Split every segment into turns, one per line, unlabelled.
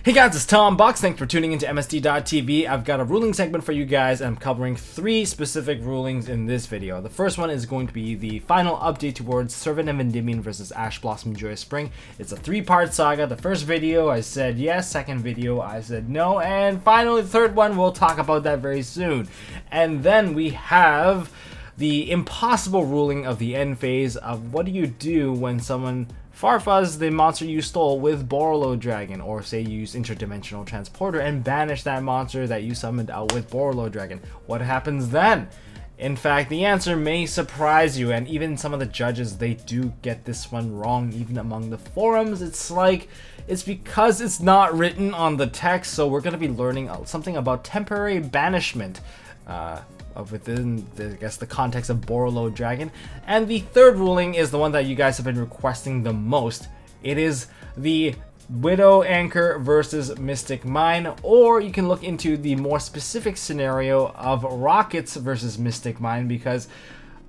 Hey guys, it's Tom Bucks. Thanks for tuning into MST.TV. I've got a ruling segment for you guys. I'm covering 3 specific rulings in this video. The first one is going to be the final update towards Servant of Enderion versus Ash Blossom Joyous Spring. It's a 3-part saga. The first video I said yes, second video I said no, and finally the third one we'll talk about that very soon. And then we have the impossible ruling of the end phase of what do you do when someone Farfuzz the monster you stole with Borolo Dragon, or say you use Interdimensional Transporter and banish that monster that you summoned out with Borolo Dragon. What happens then? In fact, the answer may surprise you, and even some of the judges, they do get this one wrong, even among the forums. It's because it's not written on the text, so we're going to be learning something about temporary banishment within the context of Borolo Dragon. And the third ruling is the one that you guys have been requesting the most. It is the Widow Anchor versus Mystic Mine, or you can look into the more specific scenario of Rockets versus Mystic Mine, because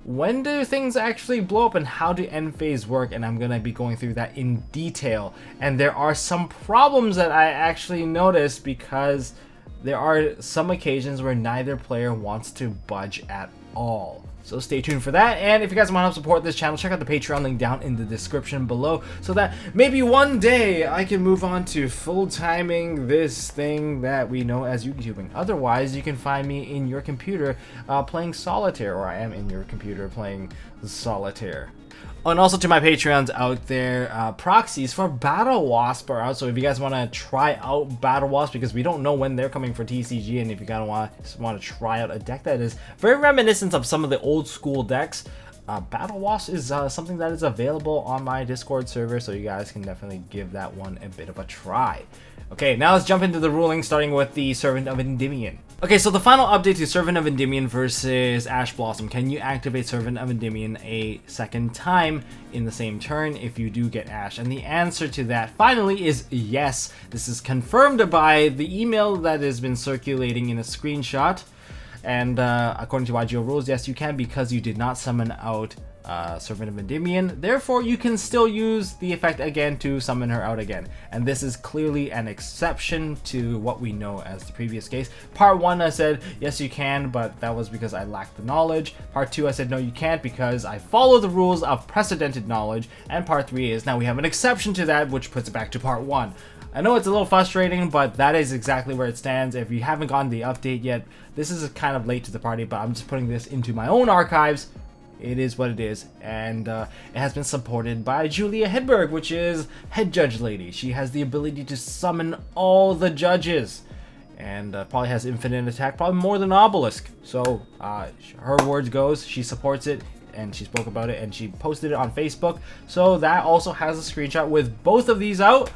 when do things actually blow up and how do end phase work, and I'm going to be going through that in detail. And there are some problems that I actually noticed because there are some occasions where neither player wants to budge at all. So stay tuned for that, and if you guys want to help support this channel, check out the Patreon link down in the description below, so that maybe one day I can move on to full-timing this thing that we know as YouTubing. Otherwise, you can find me in your computer playing Solitaire, or I am in your computer playing Solitaire. Oh, and also to my Patreons out there, proxies for Battle Wasp are out, so if you guys want to try out Battle Wasp, because we don't know when they're coming for TCG, and if you kind of want to try out a deck that is very reminiscent of some of the old school decks, Battle Wasp is something that is available on my Discord server, so you guys can definitely give that one a bit of a try. Okay, now let's jump into the ruling, starting with the Servant of Enderion. Okay, so the final update to Servant of Enderion versus Ash Blossom. Can you activate Servant of Enderion a second time in the same turn if you do get Ash? And the answer to that finally is yes. This is confirmed by the email that has been circulating in a screenshot. And according to YGO rules, yes, you can, because you did not summon out Servant of Enderion. Therefore, you can still use the effect again to summon her out again. And this is clearly an exception to what we know as the previous case. Part 1, I said, yes, you can, but that was because I lacked the knowledge. Part 2, I said, no, you can't, because I follow the rules of precedented knowledge. And Part 3 is, now we have an exception to that, which puts it back to Part 1. I know it's a little frustrating, but that is exactly where it stands. If you haven't gotten the update yet, this is kind of late to the party, but I'm just putting this into my own archives. It is what it is, and it has been supported by Julia Hedberg, which is Head Judge Lady. She has the ability to summon all the judges, and probably has infinite attack, probably more than Obelisk. So her words goes, she supports it, and she spoke about it, and she posted it on Facebook. So that also has a screenshot with both of these out.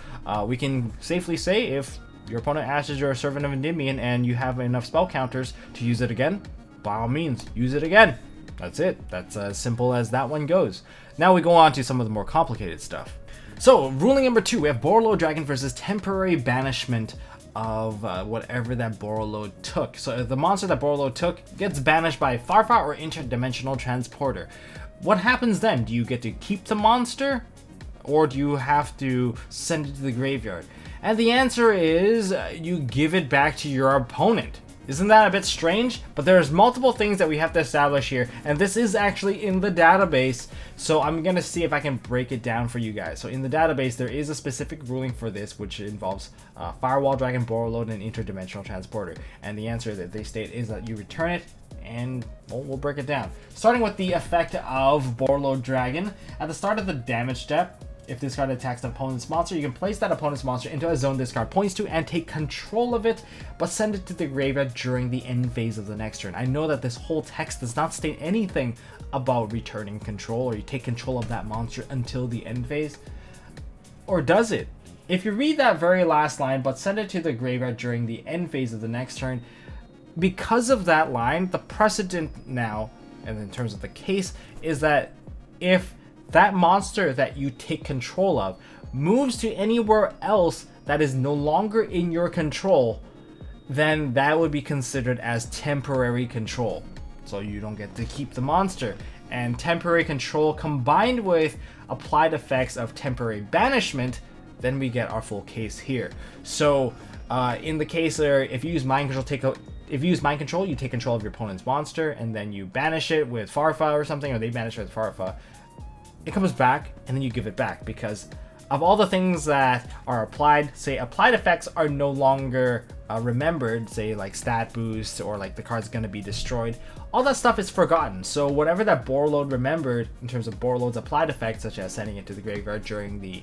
We can safely say if your opponent ashes your Servant of Enderion and you have enough spell counters to use it again, by all means, use it again. That's it. That's as simple as that one goes. Now we go on to some of the more complicated stuff. So, ruling number 2, we have Borolo Dragon versus temporary banishment of whatever that Borolo took. So if the monster that Borolo took gets banished by Farfa or Interdimensional Transporter, what happens then? Do you get to keep the monster, or do you have to send it to the graveyard? And the answer is you give it back to your opponent. Isn't that a bit strange? But there's multiple things that we have to establish here, and this is actually in the database, so I'm gonna see if I can break it down for you guys. So in the database, there is a specific ruling for this, which involves Firewall Dragon, Borolo, and Interdimensional Transporter. And the answer that they state is that you return it, and we'll break it down. Starting with the effect of Borolo Dragon, at the start of the damage step, if this card attacks the opponent's monster, you can place that opponent's monster into a zone this card points to and take control of it, but send it to the graveyard during the end phase of the next turn. I know that this whole text does not state anything about returning control, or you take control of that monster until the end phase. Or does it? If you read that very last line, but send it to the graveyard during the end phase of the next turn, because of that line, the precedent now, and in terms of the case, is that if that monster that you take control of moves to anywhere else that is no longer in your control, then that would be considered as temporary control. So you don't get to keep the monster. And temporary control combined with applied effects of temporary banishment then we get our full case here. So in the case there, if you use mind control, you take control of your opponent's monster, and then you banish it with Farfa or something, or they banish it with Farfa. It comes back, and then you give it back, because of all the things that are applied, say applied effects are no longer remembered, say like stat boost or like the card's gonna be destroyed, all that stuff is forgotten. So whatever that Borreload remembered in terms of Borreload's applied effects, such as sending it to the graveyard during the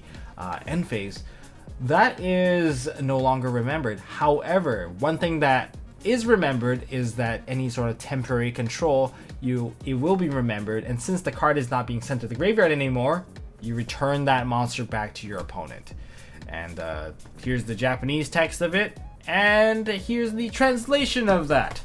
end phase, that is no longer remembered. However, one thing that is remembered is that any sort of temporary control, it will be remembered, and since the card is not being sent to the graveyard anymore, you return that monster back to your opponent. And here's the Japanese text of it, and here's the translation of that.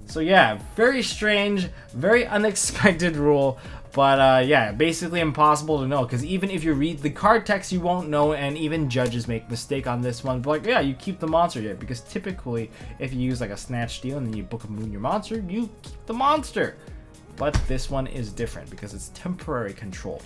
So yeah, very strange, very unexpected rule, but yeah, basically impossible to know, because even if you read the card text, you won't know, and even judges make mistake on this one. But like, yeah, you keep the monster yet, because typically if you use like a Snatch Steal and then you Book of Moon your monster, you keep the monster. But this one is different because it's temporary control.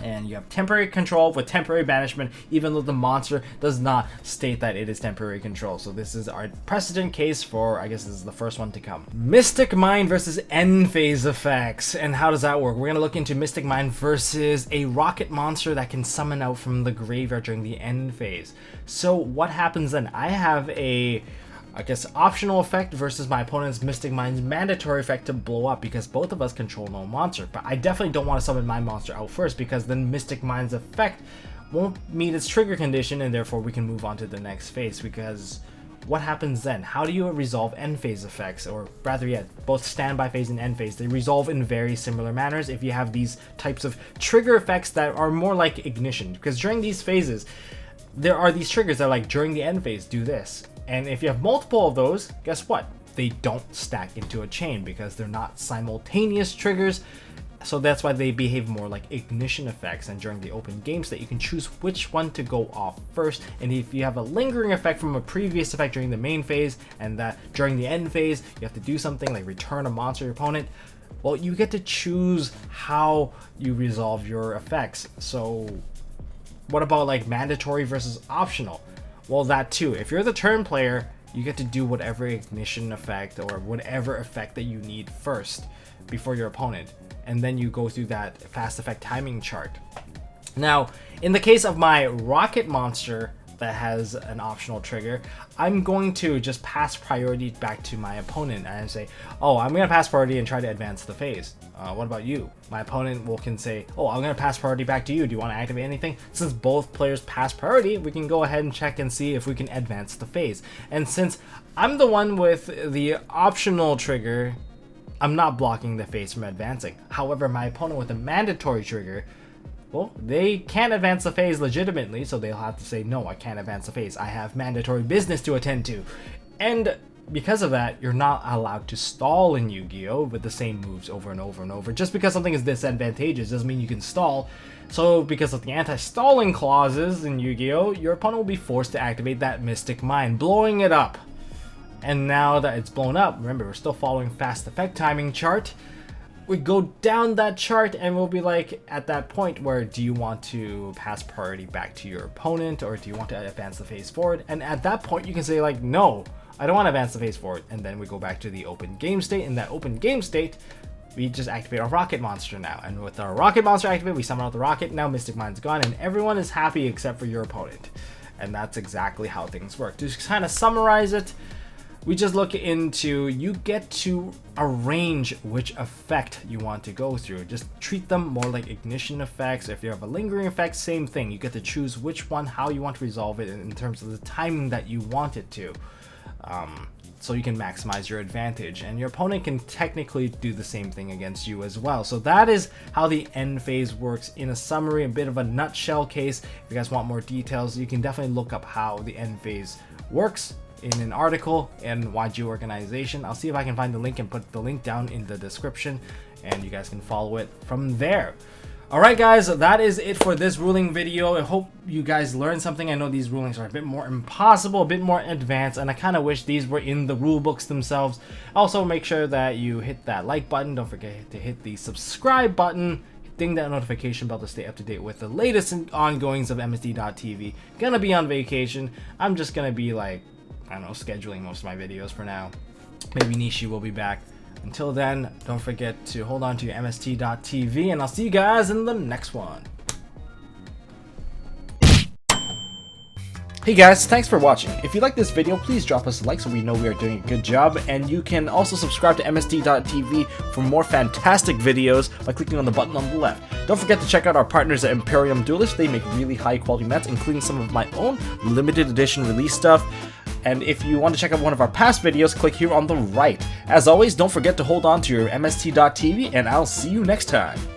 And you have temporary control with temporary banishment, even though the monster does not state that it is temporary control. So this is our precedent case for, I guess this is the first one to come. Mystic Mind versus end phase effects. And how does that work? We're going to look into Mystic Mind versus a rocket monster that can summon out from the graveyard during the end phase. So what happens then? I have a, I guess, optional effect versus my opponent's Mystic Mind's mandatory effect to blow up, because both of us control no monster. But I definitely don't want to summon my monster out first, because then Mystic Mind's effect won't meet its trigger condition, and therefore we can move on to the next phase. Because what happens then? How do you resolve end phase effects? Or rather, yeah, both standby phase and end phase, they resolve in very similar manners if you have these types of trigger effects that are more like ignition. Because during these phases, there are these triggers that are like, during the end phase, do this. And if you have multiple of those, guess what? They don't stack into a chain because they're not simultaneous triggers. So that's why they behave more like ignition effects. And during the open game state, you can choose which one to go off first. And if you have a lingering effect from a previous effect during the main phase, and that during the end phase, you have to do something like return a monster to your opponent, well, you get to choose how you resolve your effects. So what about like mandatory versus optional? Well, that too. If you're the turn player, you get to do whatever ignition effect or whatever effect that you need first before your opponent. And then you go through that fast effect timing chart. Now, in the case of my rocket monster that has an optional trigger, I'm going to just pass priority back to my opponent and say, oh, I'm going to pass priority and try to advance the phase. What about you? My opponent can say, oh, I'm going to pass priority back to you. Do you want to activate anything? Since both players pass priority, we can go ahead and check and see if we can advance the phase. And since I'm the one with the optional trigger, I'm not blocking the phase from advancing. However, my opponent with a mandatory trigger, well, they can't advance the phase legitimately, so they'll have to say, no, I can't advance the phase. I have mandatory business to attend to. And because of that, you're not allowed to stall in Yu-Gi-Oh! With the same moves over and over and over. Just because something is disadvantageous doesn't mean you can stall. So because of the anti-stalling clauses in Yu-Gi-Oh!, your opponent will be forced to activate that Mystic Mind, blowing it up. And now that it's blown up, remember, we're still following fast effect timing chart. We go down that chart and we'll be like at that point where, do you want to pass priority back to your opponent, or do you want to advance the phase forward? And at that point you can say like, no, I don't want to advance the phase forward. And then we go back to the open game state. In that open game state, we just activate our rocket monster now. And with our rocket monster activated, we summon out the rocket. Now Mystic Mind's gone and everyone is happy except for your opponent. And that's exactly how things work. To kind of summarize it, we just look into, you get to arrange which effect you want to go through. Just treat them more like ignition effects. If you have a lingering effect, same thing. You get to choose which one, how you want to resolve it in terms of the timing that you want it to. So you can maximize your advantage. And your opponent can technically do the same thing against you as well. So that is how the end phase works in a summary, a bit of a nutshell case. If you guys want more details, you can definitely look up how the end phase works in an article in YG Organization. I'll see if I can find the link and put the link down in the description, and you guys can follow it from there. Alright guys, that is it for this ruling video. I hope you guys learned something. I know these rulings are a bit more impossible, a bit more advanced, and I kind of wish these were in the rule books themselves. Also, make sure that you hit that like button. Don't forget to hit the subscribe button. ding that notification bell to stay up to date with the latest ongoings of MST.TV. Gonna be on vacation. I'm just gonna be like, I don't know, scheduling most of my videos for now. Maybe Nishi will be back. Until then, don't forget to hold on to your MST.TV, and I'll see you guys in the next one. Hey guys, thanks for watching. If you like this video, please drop us a like so we know we are doing a good job, and you can also subscribe to MST.TV for more fantastic videos by clicking on the button on the left. Don't forget to check out our partners at Enderion. They make really high quality mats, including some of my own limited edition release stuff. And if you want to check out one of our past videos, click here on the right. As always, don't forget to hold on to your MST.TV, and I'll see you next time.